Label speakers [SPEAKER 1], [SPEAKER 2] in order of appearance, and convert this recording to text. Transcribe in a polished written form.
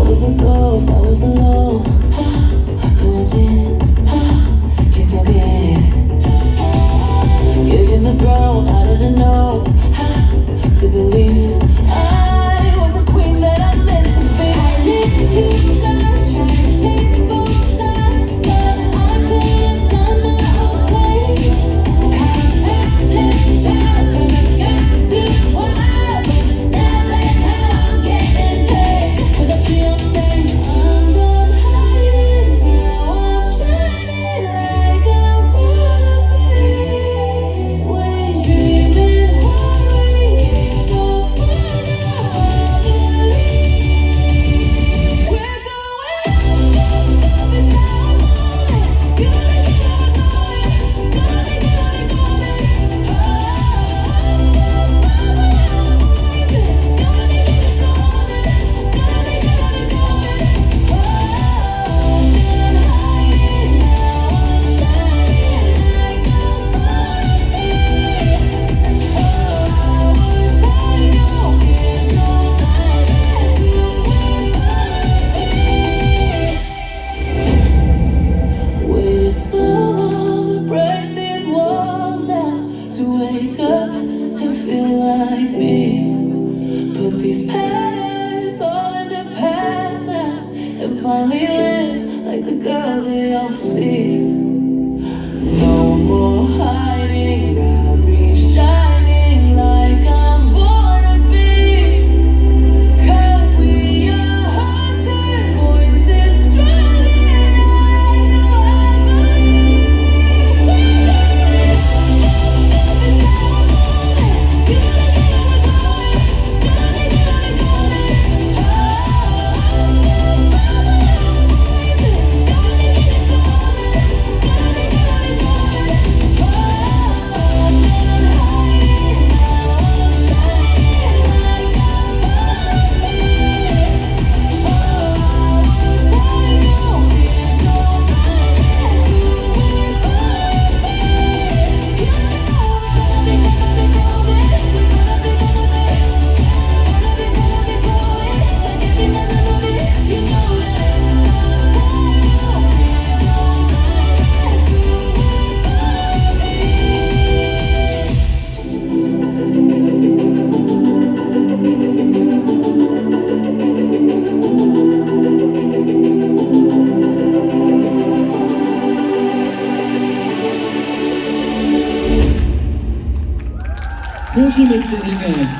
[SPEAKER 1] was a ghost, I was alone. 두어진 기 속에 You've been thrown out of the know to believe I was the queen that I meant to be. I lived two lives trying to pick both sides, but I couldn't find my own place. Confident child, 'cause I got too wild, but now that's how I'm getting paid. Without you on stage, I'm done hiding. Now I'm shining like I'm gonna be. We're dreaming hard, so far now I believe. We're going up, it's how I'm on it. Gonna get going, gonna be going. Oh, my voice, gonna be getting so on it. Gonna be going. Oh, I'm done hiding, now I'm shining like I'm gonna be. Oh, I would tell no fears, no lies, as you were gonna be. Waited so long to break these walls down, to wake up and feel like me. Put these patterns all in the past now, and finally live like the girl they all see. No more hiding, I'll be shining like I'm born to be. 'Cause we are hunters, voices strong, and I know I believe. We're going up, it's how I'm on it. Gonna get going, gonna be going. Oh, my voice, gonna be getting so on it. Gonna be going. Oh, I'm done hiding, now I'm shining like I'm gonna be. Oh, I would tell no fears, no lies, as you were gonna be. You know we're gonna be golden. We're gonna be going. Like every melody. You know that it's our time. No fears, no lies, as you were gonna be.
[SPEAKER 2] 호시 맵들이가